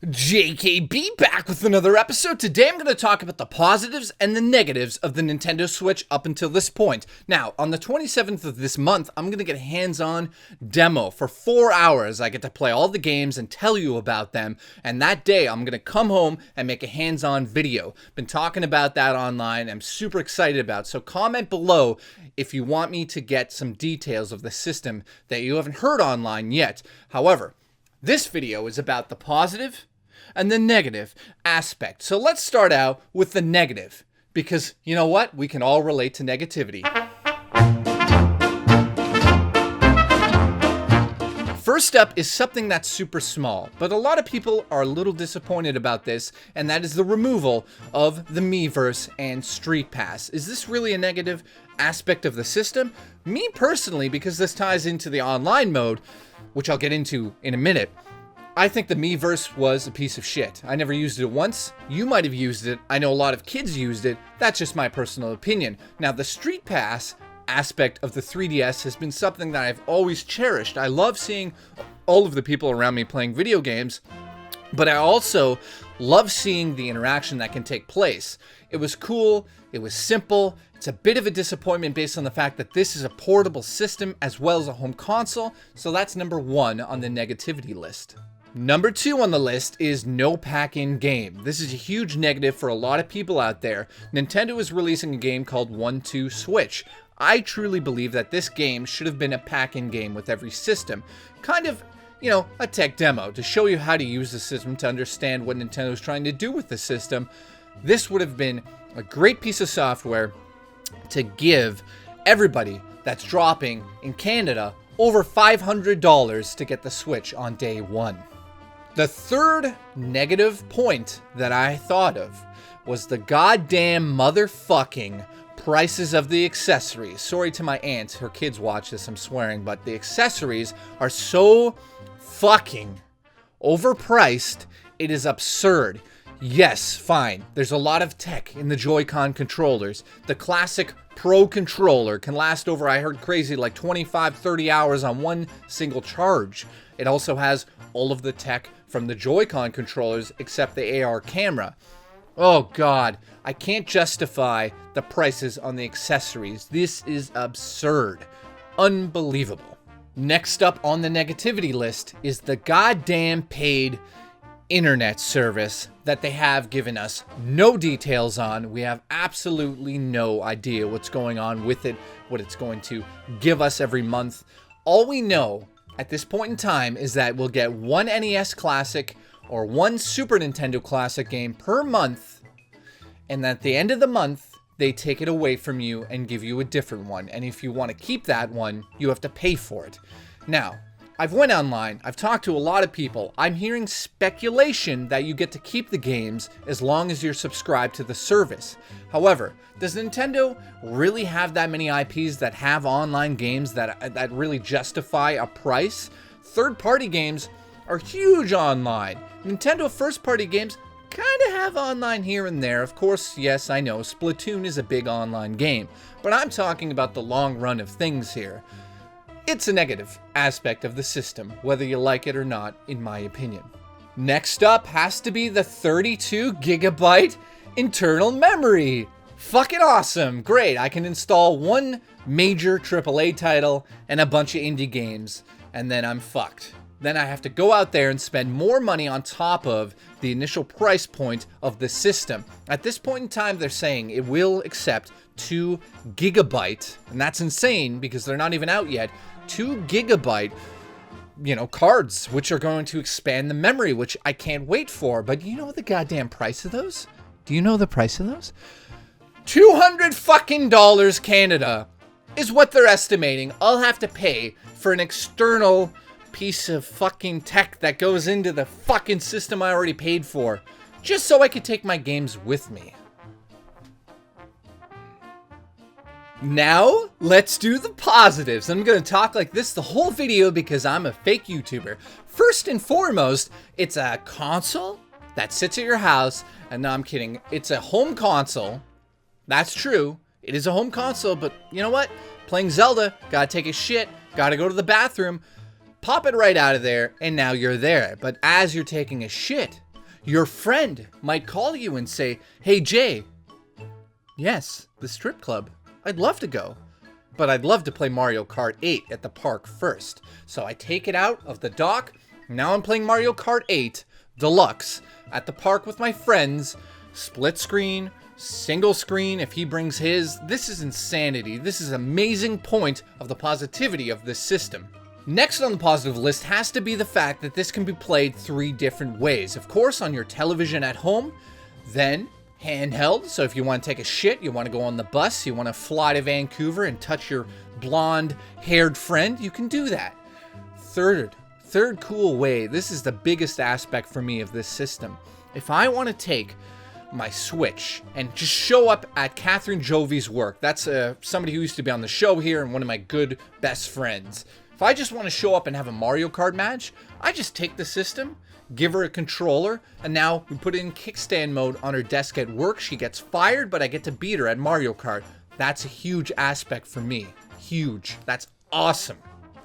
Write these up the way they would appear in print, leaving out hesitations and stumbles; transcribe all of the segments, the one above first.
JKB back with another episode. Today I'm going to talk about the positives and the negatives of the Nintendo Switch up until this point. Now, on the 27th of this month, I'm going to get a hands-on demo for 4 hours. I get to play all the games and tell you about them. And that day, I'm going to come home and make a hands-on video. Been talking about that online. I'm super excited about it. So comment below if you want me to get some details of the system that you haven't heard online yet. However, this video is about the positive and the negative aspect. So let's start out with the negative, because you know what? We can all relate to negativity. First up is something that's super small, but a lot of people are a little disappointed about this, and that is the removal of the Miiverse and Street Pass. Is this really a negative aspect of the system? Me personally, because this ties into the online mode, which I'll get into in a minute, I think the Miiverse was a piece of shit. I never used it once. You might have used it. I know a lot of kids used it. That's just my personal opinion. Now, the Street Pass aspect of the 3DS has been something that I've always cherished. I love seeing all of the people around me playing video games, but I also love seeing the interaction that can take place. It was cool. It was simple. It's a bit of a disappointment based on the fact that this is a portable system as well as a home console, so that's number one on the negativity list. Number two on the list is no pack-in game. This is a huge negative for a lot of people out there. Nintendo is releasing a game called 1-2 Switch. I truly believe that this game should have been a pack-in game with every system. Kind of, a tech demo to show you how to use the system, to understand what Nintendo is trying to do with the system. This would have been a great piece of software to give everybody that's dropping in Canada over $500 to get the Switch on day one. The third negative point that I thought of was the goddamn motherfucking prices of the accessories. Sorry to my aunt, her kids watch this, I'm swearing, but the accessories are so fucking overpriced, it is absurd. Yes, fine, there's a lot of tech in the Joy-Con controllers. The classic Pro controller can last over, I heard crazy, like 25-30 hours on one single charge. It also has all of the tech from the Joy-Con controllers except the AR camera. Oh god, I can't justify the prices on the accessories. This is absurd. Unbelievable. Next up on the negativity list is the goddamn paid internet service that they have given us no details on. We have absolutely no idea what's going on with it, what it's going to give us every month. All we know at this point in time is that we'll get one NES Classic or one Super Nintendo Classic game per month, and at the end of the month, they take it away from you and give you a different one. And if you want to keep that one, you have to pay for it. Now, I've went online, I've talked to a lot of people. I'm hearing speculation that you get to keep the games as long as you're subscribed to the service. However, does Nintendo really have that many IPs that have online games that really justify a price? Third-party games are huge online. Nintendo first-party games kind of have online here and there. Of course, yes, I know, Splatoon is a big online game, but I'm talking about the long run of things here. It's a negative aspect of the system, whether you like it or not, in my opinion. Next up has to be the 32 gigabyte internal memory. Fucking awesome. Great. I can install one major AAA title and a bunch of indie games, and then I'm fucked. Then I have to go out there and spend more money on top of the initial price point of the system. At this point in time, they're saying it will accept 2 gigabyte, and that's insane because they're not even out yet. 2 gigabyte, cards, which are going to expand the memory, which I can't wait for. But you know the goddamn price of those? Do you know the price of those? $200 fucking dollars Canada is what they're estimating I'll have to pay for an external piece of fucking tech that goes into the fucking system I already paid for, just so I could take my games with me. Now, let's do the positives. I'm going to talk like this the whole video because I'm a fake YouTuber. First and foremost, it's a console that sits at your house, and no, I'm kidding. It's a home console. That's true. It is a home console, but you know what? Playing Zelda, gotta take a shit, gotta go to the bathroom, pop it right out of there, and now you're there. But as you're taking a shit, Your friend might call you and say, "Hey Jay, yes, the strip club. I'd love to go, but I'd love to play Mario Kart 8 at the park first." So I take it out of the dock. Now I'm playing Mario Kart 8 Deluxe at the park with my friends. Split screen, single screen if he brings his. This is insanity. This is an amazing point of the positivity of this system. Next on the positive list has to be the fact that this can be played 3 different ways. Of course, on your television at home, then handheld. So if you want to take a shit, you want to go on the bus, you want to fly to Vancouver and touch your blonde-haired friend, you can do that. Third cool way, this is the biggest aspect for me of this system. If I want to take my Switch and just show up at Catherine Jovie's work, that's somebody who used to be on the show here and one of my good best friends. If I just want to show up and have a Mario Kart match, I just take the system, give her a controller, and now we put it in kickstand mode on her desk at work. She gets fired, but I get to beat her at Mario Kart. That's a huge aspect for me. Huge. That's awesome.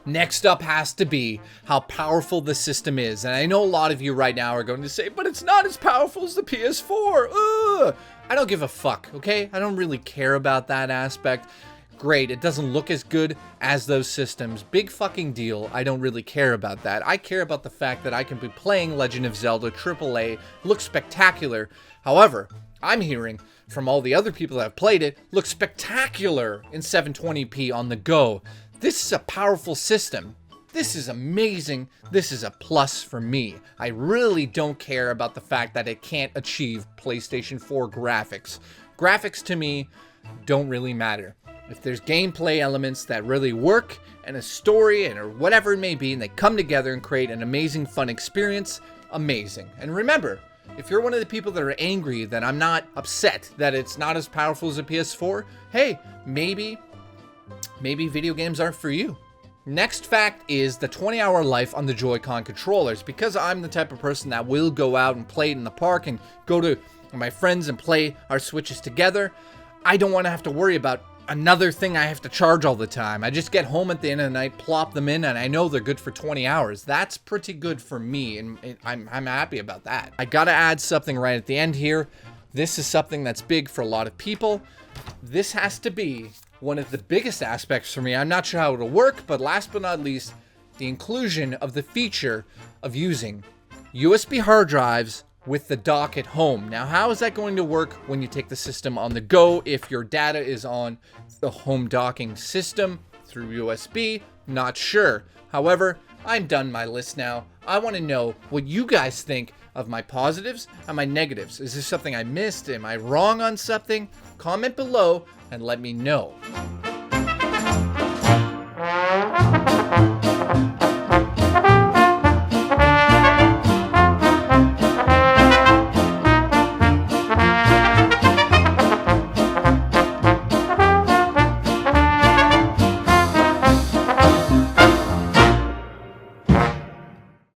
Next up has to be how powerful the system is. And I know a lot of you right now are going to say, but it's not as powerful as the PS4. Ugh. I don't give a fuck, okay? I don't really care about that aspect. Great, it doesn't look as good as those systems. Big fucking deal. I don't really care about that. I care about the fact that I can be playing Legend of Zelda AAA, looks spectacular. However, I'm hearing from all the other people that have played it, looks spectacular in 720p on the go. This is a powerful system. This is amazing. This is a plus for me. I really don't care about the fact that it can't achieve PlayStation 4 graphics. Graphics to me don't really matter. If there's gameplay elements that really work and a story and or whatever it may be, and they come together and create an amazing fun experience, amazing. And remember, if you're one of the people that are angry that I'm not upset that it's not as powerful as a PS4, hey, maybe video games aren't for you. Next fact is the 20-hour life on the Joy-Con controllers. Because I'm the type of person that will go out and play it in the park and go to my friends and play our Switches together, I don't want to have to worry about another thing I have to charge all the time. I just get home at the end of the night, plop them in, and I know they're good for 20 hours. That's pretty good for me, and I'm happy about that. I gotta add something right at the end here. This is something that's big for a lot of people. This has to be one of the biggest aspects for me. I'm not sure how it'll work, but last but not least, the inclusion of the feature of using USB hard drives with the dock at home. Now, how is that going to work when you take the system on the go if your data is on the home docking system through USB? Not sure. However, I'm done my list now. I want to know what you guys think of my positives and my negatives. Is this something I missed? Am I wrong on something? Comment below and let me know.